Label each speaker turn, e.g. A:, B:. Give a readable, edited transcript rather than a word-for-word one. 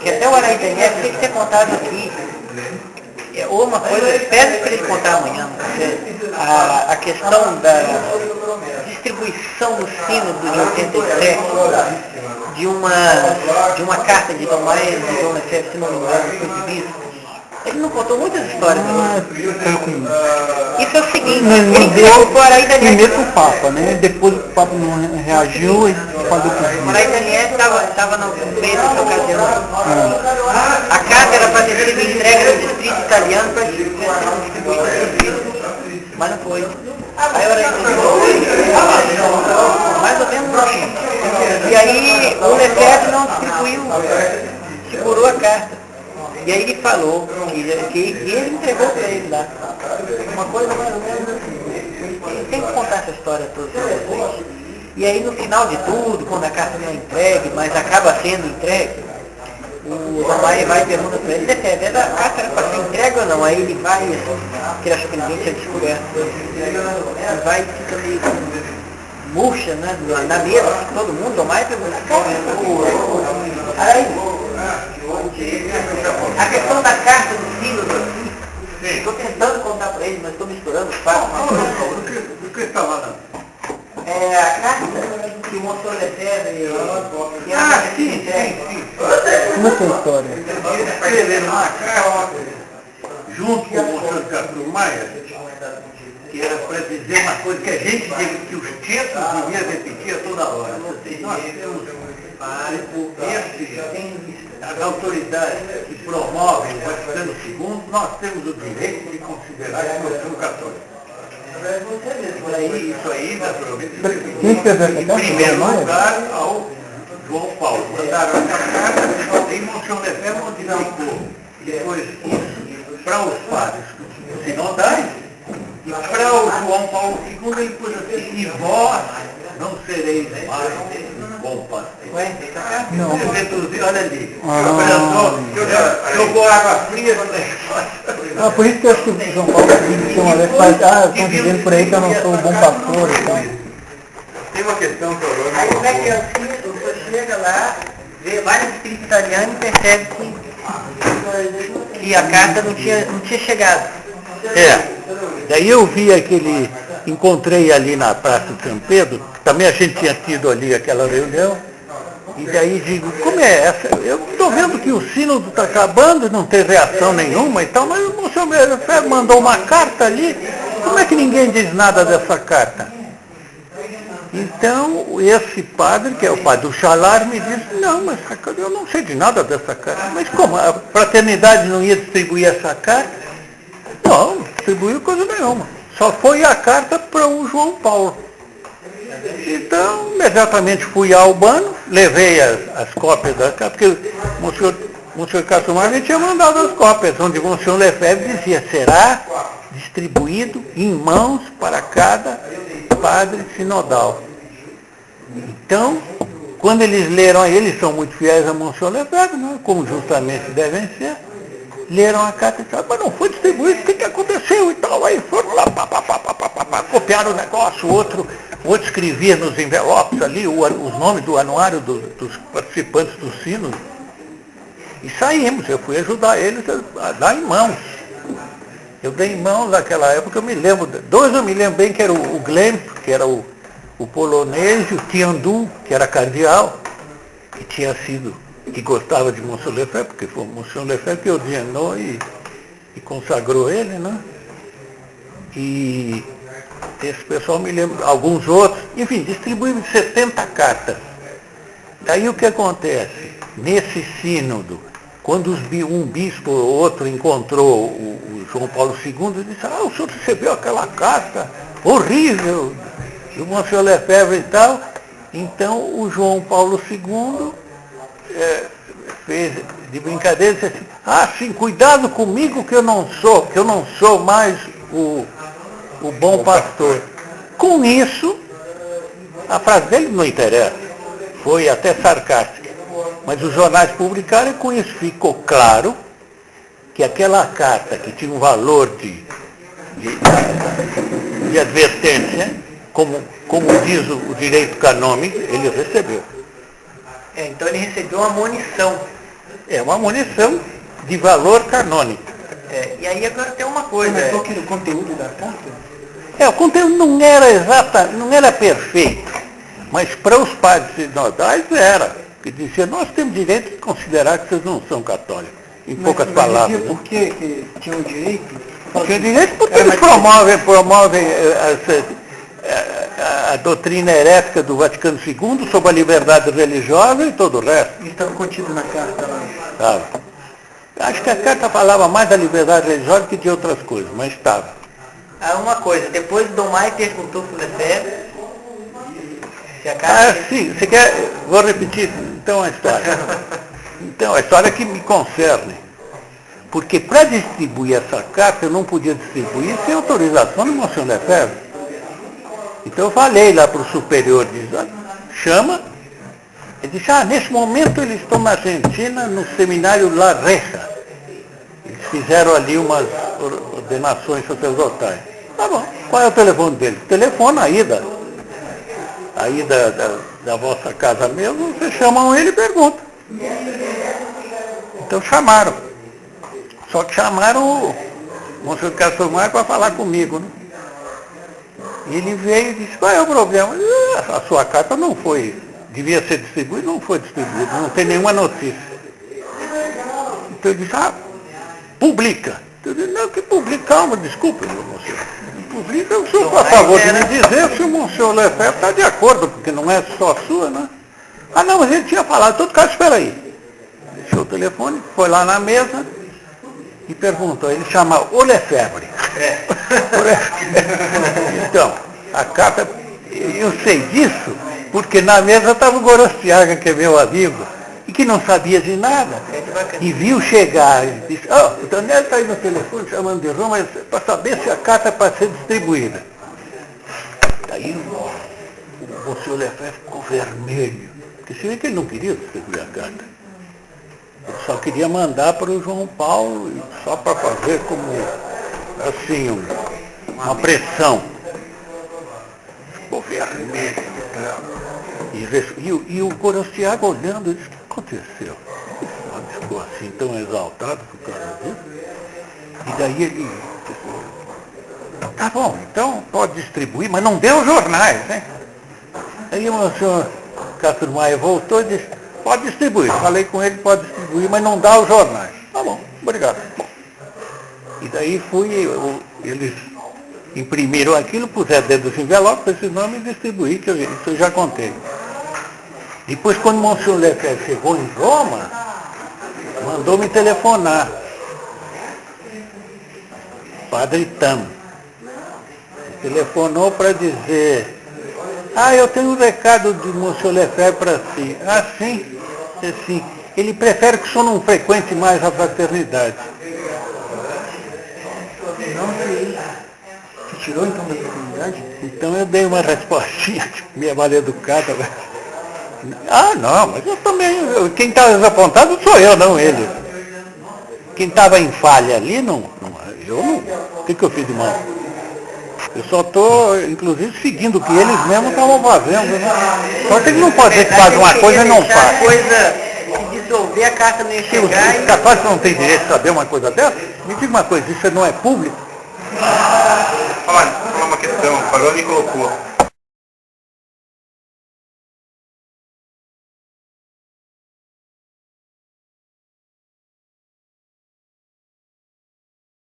A: que até o Araí Neves tem que ter contado aqui. Ou uma coisa, pede para ele contar amanhã, a questão da distribuição do sínodo de 87, de uma carta de Dom Maia e de Dom Lefebvre, se não me engano, foi de bispo. Ele não contou muitas histórias. Isso é o seguinte, ele deu para o Araí Neves.
B: Primeiro o Papa, né? Depois o Papa não reagiu e falou que
A: o Araí Neves estava no meio dessa ocasião. A carta era para ter sido entregue no distrito italiano para ser distribuída, mas não foi. Aí o Araí mais ou menos assim. E aí o Lefebvre não distribuiu, segurou a carta. E aí ele falou que ele entregou para ele lá. Uma coisa mais ou menos assim. Ele tem que contar essa história toda para vocês. E aí no final de tudo, quando a carta não é entregue, mas acaba sendo entregue, o Dom Maia vai e pergunta para ele, a carta era para ser entregue ou não? Aí ele vai, que ele achou que ninguém tinha descoberto. Ele vai e fica meio murcha, né? Na mesa, todo mundo, Dom Maia pergunta, aí, a questão da carta do sínodo aqui, estou tentando contar para ele, mas estou misturando os fatos.
C: Do que está lá?
A: A carta que o Monsenhor Lefebvre...
C: sim.
B: como é que é a história?
C: Escreveram uma carta junto com o Monsenhor Castro Maia, que era para dizer uma coisa que a gente, que os títulos deviam repetir a toda hora. Nós temos as autoridades que promovem o Vaticano II, nós temos o direito de considerar que nós somos católicos. Isso aí, naturalmente,
B: Quem escreveu essa carta?
C: em primeiro lugar ao João Paulo. Mandaram essa carta e Monsenhor Lefebvre modificou depois isso para os padres sinodais e para o João Paulo II ele pôs assim, e vós não sereis mais bom pastor.
B: Não.
C: Olha ali. Jogou água fria no negócio.
B: Por isso que eu acho que o João Paulo estão dizendo por aí que eu não sou um bom pastor. Então.
C: Tem uma questão que eu
A: aí como é que é assim? O senhor chega lá, vai no distrito italiano e percebe que a carta não tinha chegado.
C: Daí eu vi encontrei ali na Praça de São Pedro, também a gente tinha tido ali aquela reunião, e daí digo, como é essa? Eu estou vendo que o sínodo está acabando, não tem reação nenhuma e tal, mas o Monsenhor Lefebvre mandou uma carta ali, como é que ninguém diz nada dessa carta? Então, esse padre, que é o padre do Chalar, me disse, não, mas eu não sei de nada dessa carta. Mas como? A fraternidade não ia distribuir essa carta? Não, não distribuiu coisa nenhuma. Só foi a carta para o João Paulo. Então, imediatamente fui ao Albano, levei as cópias da carta, porque o Monsenhor Castro Maia tinha mandado as cópias, onde o Monsenhor Lefebvre dizia, será distribuído em mãos para cada padre sinodal. Então, quando eles leram, eles são muito fiéis a Monsenhor Lefebvre, né, como justamente devem ser, leram a carta e disseram, mas não foi distribuído, o que aconteceu e tal, aí foram lá, copiaram o negócio, outro escrevia nos envelopes ali os nomes do anuário dos participantes do sínodo, e saímos, eu fui ajudar eles a dar em mãos. Eu dei em mãos naquela época, eu me lembro, dois eu me lembro bem, que era o Glenn, que era o polonês, e o Tiandu, que era cardeal, que gostava de Monsenhor Lefebvre, porque foi o Monsenhor Lefebvre que ordenou e consagrou ele, né? E esse pessoal me lembra, alguns outros, enfim, distribuímos 70 cartas. Daí o que acontece? Nesse sínodo, quando um bispo ou outro encontrou o João Paulo II, disse, o senhor recebeu aquela carta horrível do Monsenhor Lefebvre e tal. Então o João Paulo II fez de brincadeira, disse assim, sim, cuidado comigo que eu não sou mais o bom pastor. Com isso, a frase dele não interessa, foi até sarcástica, mas os jornais publicaram e com isso ficou claro que aquela carta que tinha um valor de advertência, como diz o direito canônico, ele recebeu.
A: Então ele recebeu uma munição.
C: É uma munição de valor canônico.
A: E aí agora tem uma coisa.
B: Mas qual que era o conteúdo da carta?
C: O conteúdo não era não era perfeito, mas para os padres sinodais era. Que dizia, nós temos direito de considerar que vocês não são católicos. Em poucas palavras.
B: Dizia por que tinha o direito?
C: Tinha direito porque eles promovem a doutrina herética do Vaticano II sobre a liberdade religiosa e todo o resto.
B: Isso estava contido na carta lá.
C: Sabe? Acho que a carta falava mais da liberdade religiosa que de outras coisas, mas estava.
A: Uma coisa, depois Dom Mai perguntou para o Lefebvre se a carta...
C: Sim, você quer... Vou repetir então a história. Então, a história que me concerne. Porque para distribuir essa carta, eu não podia distribuir sem autorização do Monsenhor Lefebvre. Então eu falei lá para o superior, chama. Ele disse, nesse momento eles estão na Argentina, no seminário La Reja. Eles fizeram ali umas ordenações sacerdotais. Tá bom, qual é o telefone dele? Telefona aí da vossa casa mesmo, vocês chamam ele e perguntam. Então chamaram. Só que chamaram o Monsenhor Castelmar para falar comigo, né? E ele veio e disse, qual é o problema? A sua carta não foi, devia ser distribuída, não foi distribuída, não tem nenhuma notícia. Então ele disse, publica. Eu disse, não, que publica, calma, desculpe, meu Monsenhor. Publica, o senhor, por favor, de me dizer se o Monsenhor Lefebvre está de acordo, porque não é só sua, né? Não, mas ele tinha falado, em todo caso, espera aí. Deixou o telefone, foi lá na mesa e perguntou, ele chama o Lefebvre. Então, a carta, eu sei disso, porque na mesa estava o Gorostiaga, que é meu amigo, e que não sabia de nada. E viu chegar, e disse, o Daniel está aí no telefone chamando de Roma para saber se a carta é para ser distribuída. Daí o Monsenhor Lefebvre ficou vermelho, porque se vê que ele não queria distribuir a carta. Ele só queria mandar para o João Paulo, só para fazer como, assim, uma pressão. Ficou vermelho. E o Gorostiaga olhando, disse, o que aconteceu? Ele ficou assim, tão exaltado por causa disso. E daí ele disse, tá bom, então pode distribuir, mas não dê os jornais, né? Aí o senhor Castro Maia voltou e disse, pode distribuir. Falei com ele, pode distribuir, mas não dá os jornais. Tá bom, obrigado. Bom. E daí eles imprimiram aquilo, puseram dentro dos envelopes, esse nome e distribuí, que isso eu já contei. Depois, quando o Monsenhor Lefebvre chegou em Roma, mandou me telefonar. Padre Tam. Telefonou para dizer, eu tenho um recado do Monsenhor Lefebvre para si. Sim? Sim. Ele prefere que o senhor não frequente mais a fraternidade.
B: Você tirou então da fraternidade?
C: Então eu dei uma respostinha, meio mal educada. Não, mas eu também, quem estava desapontado sou eu, não ele. Quem estava em falha ali, eu não. O que eu fiz de mal? Eu só estou, inclusive, seguindo o que eles mesmos estavam fazendo, né? Só que ele não pode dizer que faz uma coisa e não faz.
A: Se dissolver, a carta não ia chegar.
C: Os católicos não têm direito de saber uma coisa dessa? Me diga uma coisa, isso não é público?
D: Olha, uma questão, falou e colocou.